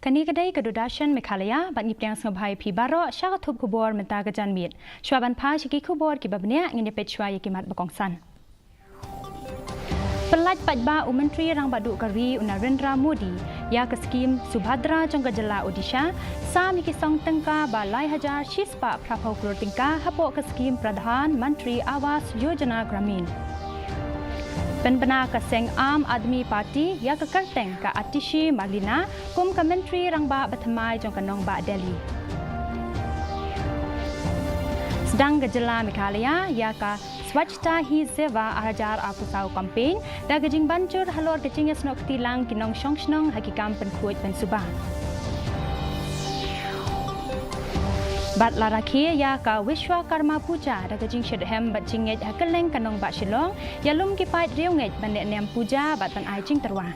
Kani kedai kedudasyan Meghalaya bat ngiptiang sengbai pi baro syak thup khubor menta gajan mit. Shwaban pha shiki khubor ki babnia ngini pechwa yakimat bakongsan. Pelat Pajba Menteri Rang Badu Kari Narendra Modi ya ke skim Subhadra Jangka Jela Odisha sa mikisong tengka balai hajar shispa prapau klur tingka hapok ke skim Pradhan Menteri Awas Yojana Gramin. Penbena Kaseng Am Admi Parti ya ke Kerteng ke Atishi Marlina kum ke Menteri Rangba Batamai Jangka Nong Ba Delhi. Sedang gejala Meghalaya ya ke Swachta hi seva arajar apusau campaign da gejing bancur halor gejing snok tilang kinong shongshnong hakikam penkuit pensubah. Bat larakhi ya ka Vishwa Karma Puja da gejing shedhem bat jinget hakeleng kanong ba shilong yalum ki pait riunget ban nem puja bat pan ai jing terwa.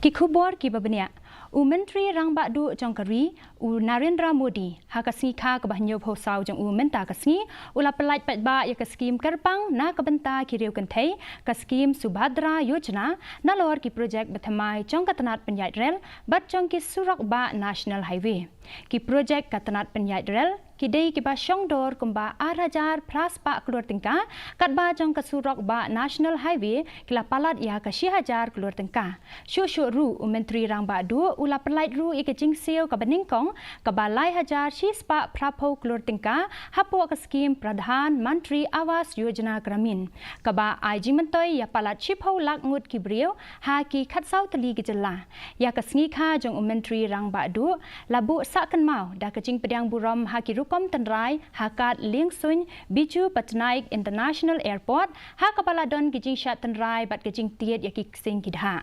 Ki khubor ki babnia Menteri Rang Badu Jongkari Narendra Modi hakasni kha ke bahnyo phosau jong menta kasni ula pelat patba ya ke skim kerpang na ke benta ki riu kenthei ke skim Subhadra Yojana na lor ki projek bathamai jong katanat penyait rel bat jong ki surak ba national highway ki projek katanat penyait rel kidei ki ba shongdor kumba arajar pras pa klur tingka kat ba jong ke surak ba national highway kila palat ya ke 6000 klur tingka shu ru Menteri Rang Badu ula pelat ru ik jing seo ke beningkong ke balai hajar shispa prapau klur tingka hapo ke skim Pradhan Menteri Awas Yojana Gramin ke ba ai jing mentoi ya palat chipau lak ngut ki brio ha ki khatsau tali ki jela ya ke sngi kha jong Menteri Rang Badu labu sakan mau da ke jing pedang buram ha ki Kom Tenrai hakat Ling Sun Biju Patnaik International Airport ha kepala don kijing syat Tenrai bat kijing tiet yaki sing kidha.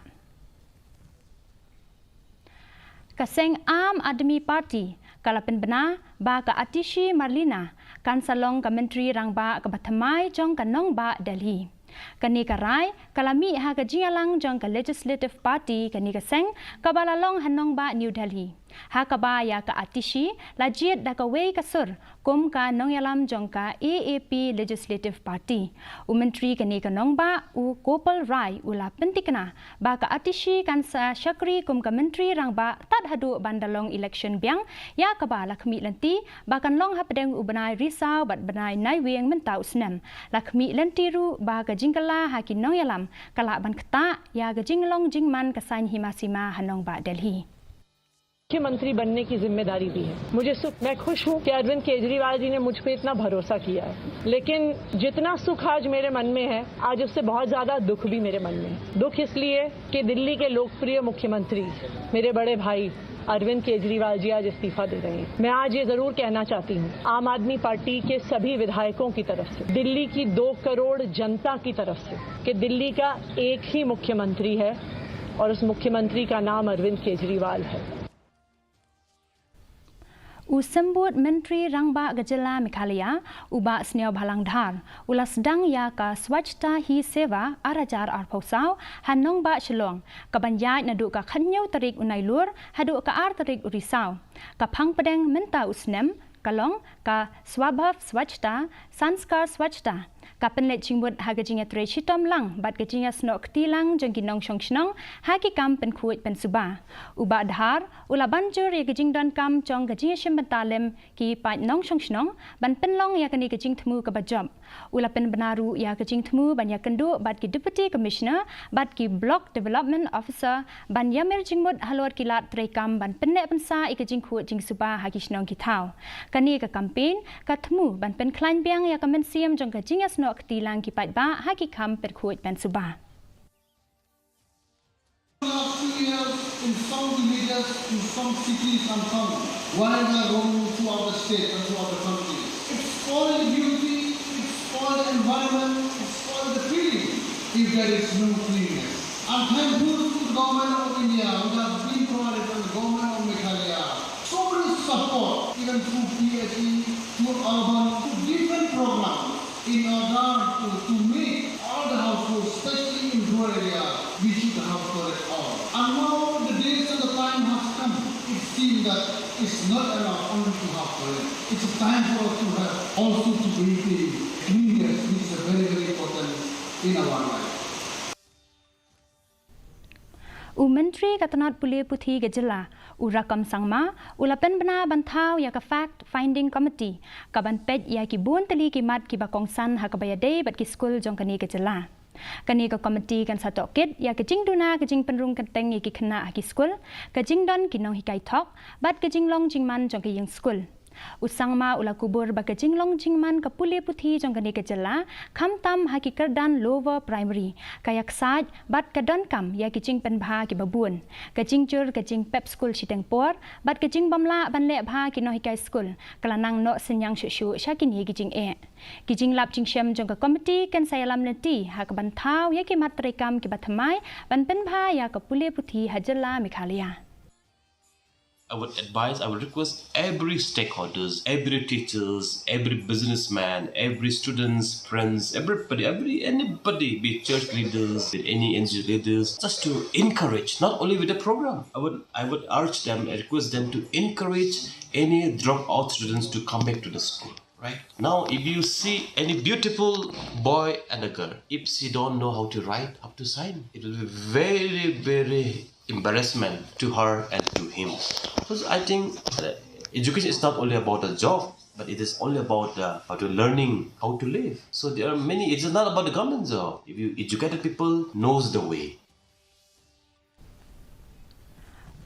Kaseng Am Admi Parti kala penbena ba ka Atishi Marlina kan salong ka Menteri Rang Ba ka Bathamai jong ka Nong Ba Delhi. Kani karai kalami ha ka jingalang jong ka Legislative Party kani kaseng kabalalong hanong ba New Delhi. Ha ka ba ya ka Atishi lajiet da ka wei kasur kum ka nong yalam jong ka AAP Legislative Party. Menteri kani ka nong ba u Gopal Rai ula pentikna ba ka Atishi kan sa Shakri kum ka Menteri Rang Ba tat hadu bandalong election biang ya ka ba lakmi lenti ba kan long ha pedeng u banai risau bat banai nai weng mentau snem lakmi lenti ru ba ka jingkala ha ki nong yalam kala ban kta ya ga jinglong jingman ka sain himasima hanong ba Delhi. मुख्यमंत्री बनने की जिम्मेदारी दी है मुझे सुख मैं खुश हूं कि अरविंद केजरीवाल जी ने मुझ पे इतना भरोसा किया है लेकिन जितना सुख आज मेरे मन में है आज उससे बहुत ज्यादा दुख भी मेरे मन में है दुख इसलिए कि दिल्ली के लोकप्रिय मुख्यमंत्री मेरे बड़े भाई अरविंद केजरीवाल जी आज इस्तीफा दे रहे हैं मैं आज ये जरूर कहना चाहती हूँ आम आदमी पार्टी के सभी विधायकों की तरफ से दिल्ली की 2 करोड़ जनता की तरफ से कि दिल्ली का एक ही मुख्यमंत्री है और उस मुख्यमंत्री का नाम अरविंद केजरीवाल है। Usambut Menteri Rangba Gejala Meghalaya uba sneo balang dhar ula sedang ya ka Swachta hi seva arajar arphosau hanong ba shlong kabanyai nadu ka khanyau tarik unai lur hadu ka ar tarik urisau ka phang pedeng menta usnem kalong ka swabhav Swachta sanskar Swachta kapen let jingbut ha gejinga tre chitom lang bat gejinga snok tilang jengki nong shongshnong ha ki kam pen khuit pen suba uba dhar ula banjur ya gejing don kam chong gejinga shimbatalem ki pat nong shongshnong ban pen long ya kani gejing thmu ka bajob ula pen benaru ya gejing thmu ban ya kendu bat ki deputy commissioner bat ki block development officer ban ya mer jingmut halor kilat tre kam ban pen ne pensa I gejing khuit jing suba ha ki shnong ki thau kani ka campaign ka thmu ban pen klain biang ya kamen siam jong gejinga snok tilang ki pat ba ha ki kam per khuit pen suba in some villages, in some cities and towns, whatever wrong throughout the state and throughout the country. It's spoiled beauty, it's spoiled environment, it's spoiled the feeling if there is no cleanliness. I'm thankful to the government of India which has been provided by the government of Meghalaya. So much support, even through PHE, through urban, through different programs in order to make all the households, especially in rural areas, we should have toilet all. And now the days and the time has come. It seems that it's not enough only to have toilet. It's a time for us to have also to maintain cleanliness, which is very, very important in our life. Menteri Katanat Pulia Putih Gejala Urakam Sangma Ulapen Bena Bantau ya ka Fact Finding Committee Kaban Pet ya ki Bun Teli Kimat ki Bakongsan Hakabayade Bat ki Skul Jongkani Gejala Kani ka komiti kan satu kit ya kejing duna kejing penrung kenteng ya ki kena ki skul kejing don ki nong hikai tok bat kejing long jingman jong ki yang skul Usangma ula kubur ba kejing long jingman ka Pulia Putih jong kani Gejala kam tam haki kerdan lower primary kayak saj bat kadon kam ya kejing penbha ki babun kejing jur kejing pep school Chiteng Por bat kejing bamla ban le bha ki no hikai skul kalanang no senyang shu syakini kejing Kijing lap jing syam jong ka komiti kan saya lam nanti ha ka bantau ya ki matrekam ki bathamai ban penbha ya ka Pulia Putih Hajala Meghalaya. I would request every stakeholders, every teachers, every businessman, every students, friends, everybody, anybody, be it church leaders, be it any NGO leaders, just to encourage, not only with the program. I would urge them, I request them to encourage any dropout students to come back to the school. Right now, if you see any beautiful boy and a girl, if she don't know how to write, how to sign, it will be very, very embarrassment to her and to him. Because I think education is not only about a job, but it is only about how to learning how to live. So there are many. It is not about the government job. If you educated people knows the way.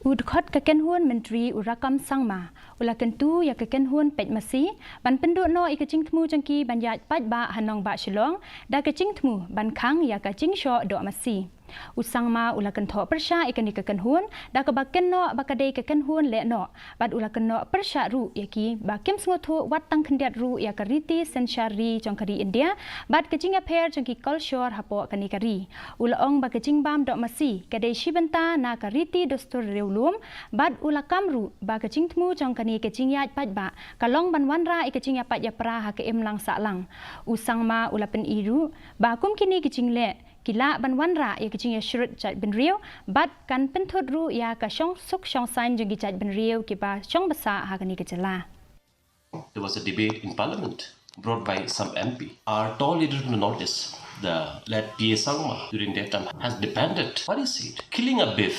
Udkhot kekenhuan Menteri Urakam Sangma ula kentu ya kekenhuan pet masi ban penduk no ikecing temu jengki ban yat pat ba hanong ba shilong da kecing temu ban khang ya kecing sho do masi Usangma ula kentho persya ikani kekenhuan da kebaken no bakade kekenhuan le no bad ula kenno persya ru yaki bakim sngothu wat tang khendiat ru ya kariti sensyari jongkari India bad kecing aper jengki culture hapo kani kari ula ong ba kecing bam do masi kade shibenta na kariti dostur reulum bad ula kamru ba kecing temu jongkani kecing yat pat ba kalong ban wanra ikecing ya pat ya pra ha ke lang sa lang Usangma ula pen iru ba kum kini kecing le Kila ban wanra ya kecing ya shrut chat ben riu bat kan penthut ru ya ka syong suk syong sain jeng chat ben riu ki ba syong basa ha kani Gejala. There was a debate in parliament brought by some MP. Our tall leader from the northeast, the late P.A. Sangma, during that time has depended. What is it? Killing a beef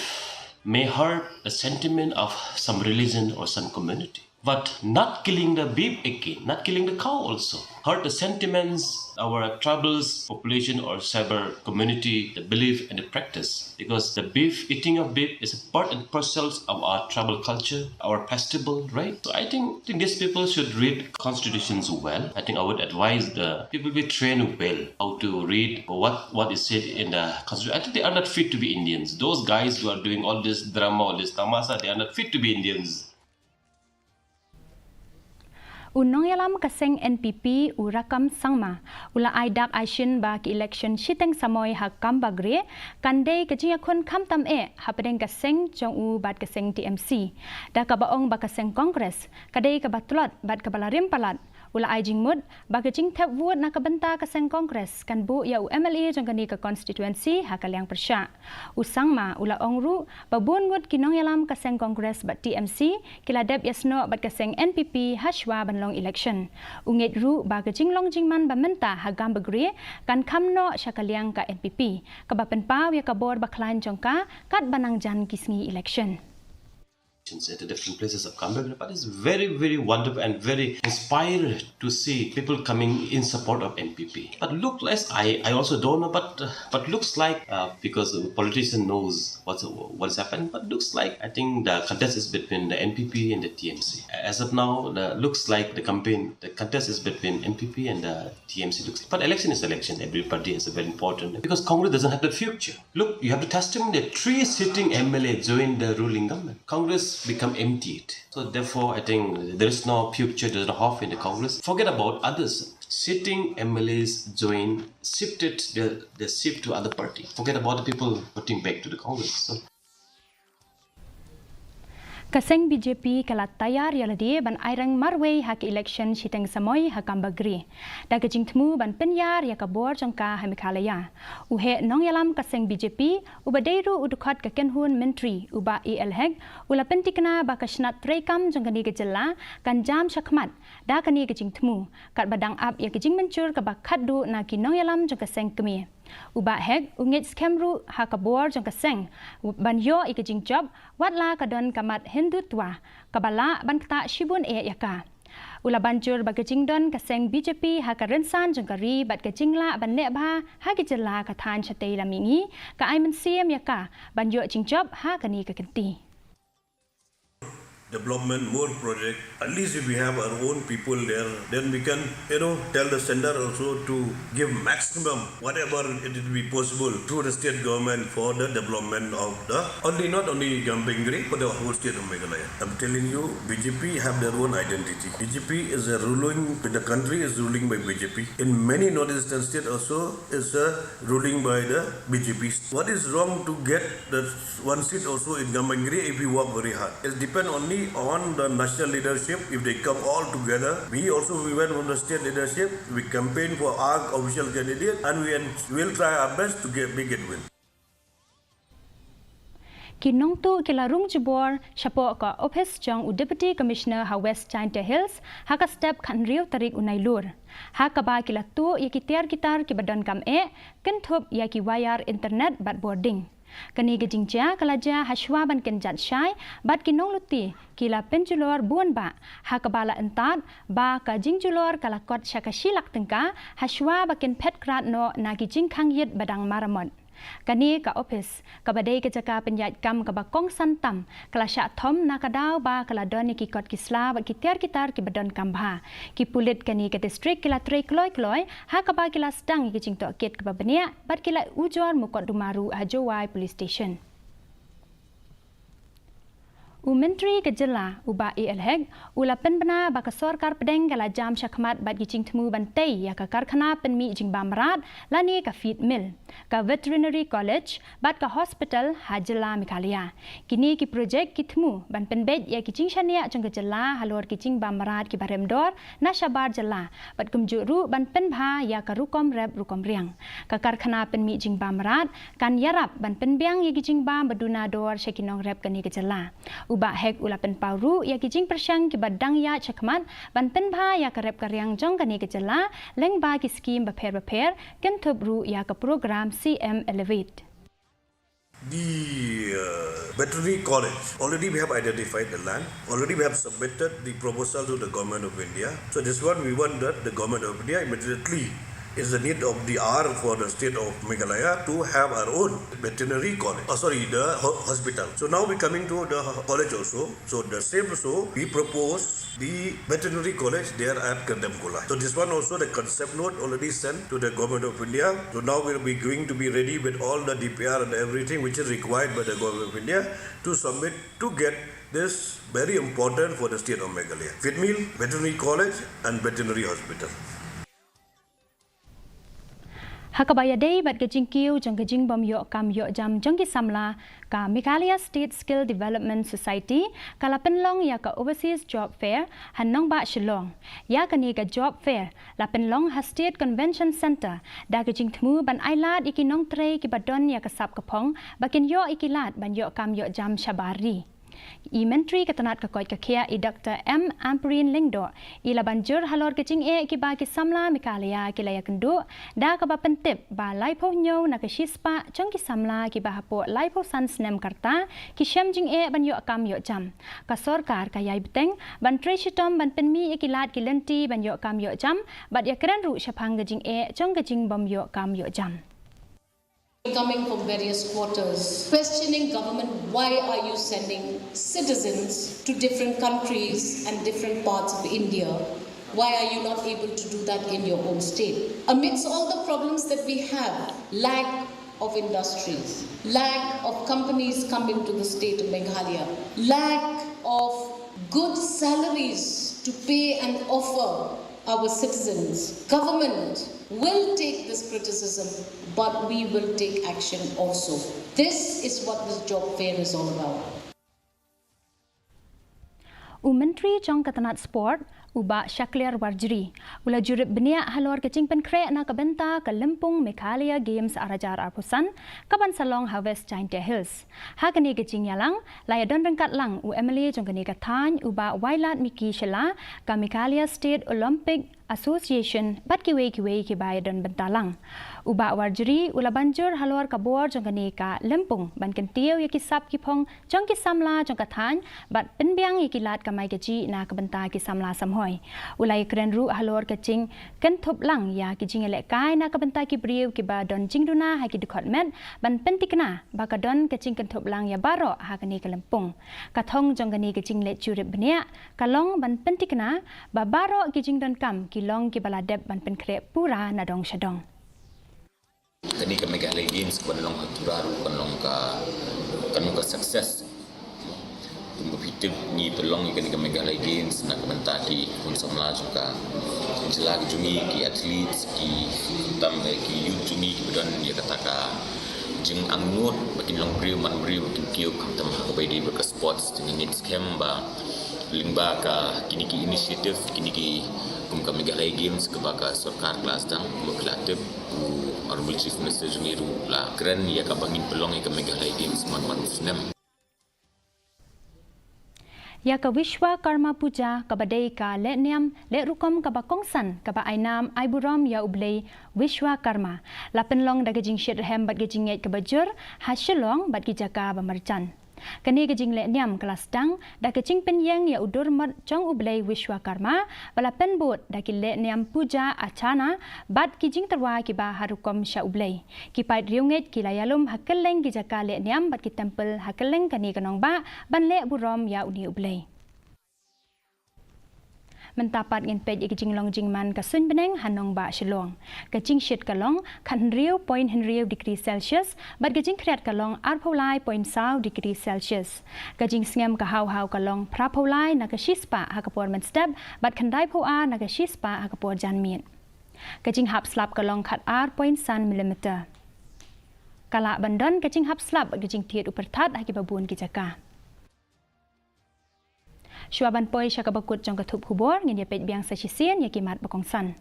may hurt the sentiment of some religion or some community. But not killing the beef again, not killing the cow also, hurt the sentiments, our tribals, population or cyber community, the belief and the practice. Because the beef, eating of beef is a part and parcel of our tribal culture, our festival, right? So I think these people should read constitutions well. I think I would advise the people be trained well how to read what is said in the constitution. I think they are not fit to be Indians. Those guys who are doing all this drama, all this tamasa, they are not fit to be Indians. Unong yalam kaseng NPP Urakam Sangma ula aidak aishin ba ki election Chiteng Samoy ha kambagre kandei kejing akun kam tam hapedeng kaseng jong u bat kaseng TMC da ka baong ba kaseng Congress kadei ka batulot bat ka balarim palat ula aijing mud ba kejing tap wood na kabenta kaseng Congress kan bu ya u MLA jong kani ka constituency ha kalyang persya Usangma ula ongru babun ngud kinong yalam kaseng Congress bat TMC kiladep yasno bat kaseng NPP hashwa long election ungit ru ba kejing long jingman ba menta hagam bagre kan khamno syakaliang ka NPP ka ba penpaw ya ka bor ba klan jongka kat banang jan kisngi election at the different places of Cambodia, but it's very, very wonderful and very inspired to see people coming in support of NPP. But look like I also don't know, but looks like because the politician knows what's happened, but looks like I think the contest is between the NPP and the TMC. As of now, looks like the contest is between NPP and the TMC. But election is election. Every party is very important because Congress doesn't have the future. Look, you have the testimony that 3 sitting MLA joined the ruling government. Congress become emptied. So therefore, I think there is no future, there is no hope in the Congress. Forget about others. Sitting MLAs shifted the shift to other party. Forget about the people voting back to the Congress. So, Kaseng BJP kalat tayar yaladi ban airang marway hak election Chiteng Samoy hakam bagri. Da kejing temu ban penyar ya kabor jongka ha Meghalaya. Uhe nong yalam kaseng BJP ubadeiru udukhat kekenhun menteri uba ELHEG ula pentikna ba kasnat trekam jongkani Gejala kan jam syakmat da kani kejing temu kat badang ap ya kejing mencur ka bakhat du na ki nong yalam jong kaseng kemi. Uba hek ungit skemru hakabor jong kaseng banyo ikajing job watla kadon kamat hindutwa kabala banta shibun yaka. Ula banjur bagajing don kaseng BJP hakarensan jong kari bat kajingla ban nebha hagijela kathan chatei lamingi ka aiman siam yaka banyo jing job hakani kakenti. Development, more project. At least if we have our own people there, then we can, tell the center also to give maximum whatever it will be possible through the state government for the development of not only Gambingri but the whole state of Meghalaya. I'm telling you, BJP have their own identity. BJP is the country is ruling by BJP. In many northeastern states also is ruling by the BJP. What is wrong to get the one seat also in Gambingri if we work very hard? It depends only on the national leadership. If they come all together, we went from the state leadership, we campaign for our official candidate and we will try our best to make it win. Kinong tu kilarung jebor syapo ka office jong Deputy Commissioner ha West China Hills haka step kan riu tarik unai lur. Haka ba kilatu yaki tiar gitar ki badan kam kentup yaki wayar internet bat boarding. Kani gejingja kalaja haswa ban ken jat syai bat kinong luti kila penjulor buan ba hakabala entat ba ka jingjulor kala kot syakasilak tengka haswa bakin pet krat no na gijing khang yit badang maramot. Kani ka office kabadai kejaka penyat kam ka bakong santam kala syak thom na kadau ba kala don ki kot kisla bat kitiar kitar ki badon kambha ki pulit kani ke district kila trei kloi ha ka ba kila sedang ki jing tok ket ka bania bat kila ujor mukot dumaru hajowai police station. Menteri Kejela uba elhek ula penbena baka sorkar pedeng kala jam syakmat bat gicing temu bantai ya ka karkhana penmi jing bamrat lani ka feed mill ka Veterinary College bat ka hospital Hajela Meghalaya. Kini ki projek ki temu ban penbet ya gicing syania jong Kejela halor gicing bamrat ki baremdor na syabar jela bat kumjuru ban penbha ya ka rukom rep rukom riang ka karkhana penmi jing bamrat kan yarap ban penbiang ya gicing bam baduna dor syakinong rep kani Kejela. Uba hek ulapen pauru ya kijing persyang ki badang ya chakmat ban penbha ya karep karyang jong kani Kejela leng ba ki skim baper kentup ru ya ke program CM Elevate. The Veterinary College, already we have identified the land, already we have submitted the proposal to the Government of India. So this one we want that the Government of India immediately is the need of the hour for the state of Meghalaya to have our own veterinary college. The hospital. So now we're coming to the college also. So the same also we propose the veterinary college there at Kandamkola. So this one also the concept note already sent to the Government of India. So now we'll be going to be ready with all the DPR and everything which is required by the Government of India to submit to get this very important for the state of Meghalaya. Feed mill, veterinary college and veterinary hospital. Hakabaya day bat gajing kiu jong gajing bom yo kam yo jam jong ki samla ka Meghalaya State Skill Development Society kala penlong ya ka Overseas Job Fair hanong ba Shillong ya kani ka Job Fair la penlong ha State Convention Center da gajing temu ban ailat ikinong trei ki badon ya ka sap kapong bakin yo ikilat ban yo kam yo jam shabari. Menteri Ketanat Kakoi Kakia Dr. M. Amperin Lingdo ila banjur halor kecing ki ba ki samla Meghalaya ki laya kendu da ka ba pentip ba laipo nyo na ka shispa jong ki samla ki ba hapo laipo san snem karta ki syam jing ban yo kam yo jam ka sorkar ka yai beteng ban treshitom ban penmi ki lat ki lenti ban yo kam yo jam bat ya kran ru syapang gajing jong gajing bom yo kam yo jam. Coming from various quarters, questioning government, why are you sending citizens to different countries and different parts of India? Why are you not able to do that in your own state? Amidst all the problems that we have, lack of industries, lack of companies coming to the state of Meghalaya, lack of good salaries to pay and offer our citizens. Government will take this criticism, but we will take action also. This is what this job fair is all about. Menteri Jong Ketanat Sport Ubah Syaklir Warjri. Ula jurip beniak halor kecing penkrek na kebenta ke Lempung Meghalaya Games Arajar Arpusan kaban Salong Harvest Giant Hills. Hakani kecing yalang layadon rengkat lang Emily jongkani katany ubah Wailat Miki Shela ka Meghalaya State Olympic Association bat kiwe ki bayadon bentalang. Ubah Warjri ula banjur halor kabor jongkani ka Lempung ban kentiu ya kisap kipong jong kisamla jong katany bat penbiang ikilat kamai keci na kebenta kisamla samhoy. Ulai keren ru halor kecing kentup lang ya kecing elek kai na kebenta ki briu ki ba don jingduna ha ki dukot met ban pentikna ba kadon kecing kentup lang ya baro ha kani ke Lempung. Kathong jongkani kecing let curip benia kalong ban pentikna ba baro kecing don kam kilong ki baladep ban penkrep pura na dong syadong. Kani ka Meghalaya Games kanong aturar kanong ka success. Berhitung ni pelong ikan ikan Meghalaya Games nak mentaki pun semula juga jelas jungi ki atlet ki tambah ki youth jungi ki bedan dia katakan jeng angnut makin long briu man briu makin kiu kam ha ko di berke sports dengan needs camp ba lingba ka kini ki inisiatif kini ki ka Meghalaya Games ke baka sarkar kelas tang berkelatif Honorable Chief Minister jungi ru la keren ya ka bangin pelong ikan Meghalaya Games man senam Ya ka Vishwa Karma Puja ka badai ka le niam le rukom ka bakongsan ka ba ainam aiburam ya ublei Vishwa Karma la penlong da gejing shit hem bat gejing nget ka bajur hasilong bat gijaka ba marjan kani gejing le niam kelas dang da gejing penyeng ya udur mat jong ublei Vishwa Karma bala penbot da ki le niam puja achana bat gejing terwa ki ba harukom sha ublei ki pait riunget ki layalum hakeleng gijaka le niam bat ki temple hakeleng kani kanong ba ban le burom ya uni ublei mentapat ngin pej ikijing long jingman ka sun beneng hanong ba shilong kajing shit kalong kan riu point henriu degree celsius bat kajing kreat kalong arpolai point sau degree celsius kajing sngem ka hau kalong prapolai na ka shispa hakapor men step bat khandai poa na ka shispa hakapor janmin kajing hap slap kalong khat r point san millimeter kala bandon kajing hap slap kajing tiet upertat hakibabun kijaka Shuaban poi syaka bakut jong katup hubor ngin dia pej biang sesisien ya kimat bakongsan.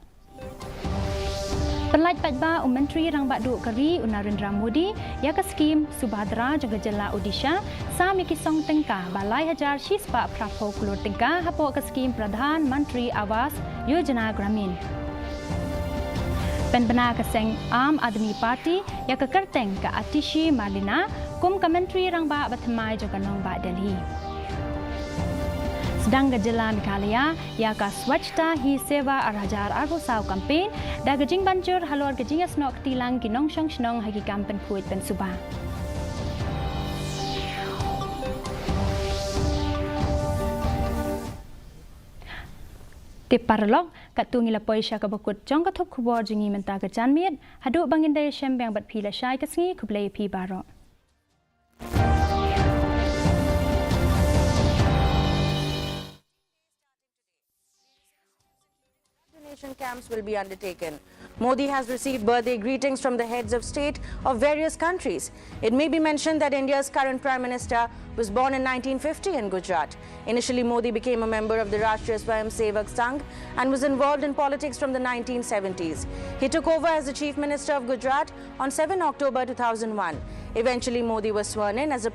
Penlait pajba Menteri rang bak duk keri Narendra Modi ya ke skim Subhadra jong jela Odisha sam ya kisong tengka balai hajar shispa prapo kulur tengka hapo ke skim Pradhan Mantri Awas Yojana Gramin. Penbena keseng Aam Admi Party ya ke kerteng ke Atishi Marlina kum ke Menteri rang bak batmai jong kanong bak Delhi. Sedang gejala Meghalaya ya ka Swachhta Hi Seva Arajar Arbusau campaign da gejing banjur halor gejing snok tilang kinong syong snong hagi kampen kuit pen subah. Tiparlok katungi lapoi sya ka bakut jong katup kubor jingi menta ke janmit hadu bangin daya syembang bat pila syai kesngi kublai pi barok. Camps will be undertaken. Modi has received birthday greetings from the heads of state of various countries. It may be mentioned that India's current Prime Minister was born in 1950 in Gujarat. Initially, Modi became a member of the Rashtriya Swayamsevak Sangh and was involved in politics from the 1970s. He took over as the Chief Minister of Gujarat on 7 October 2001. Eventually, Modi was sworn in as a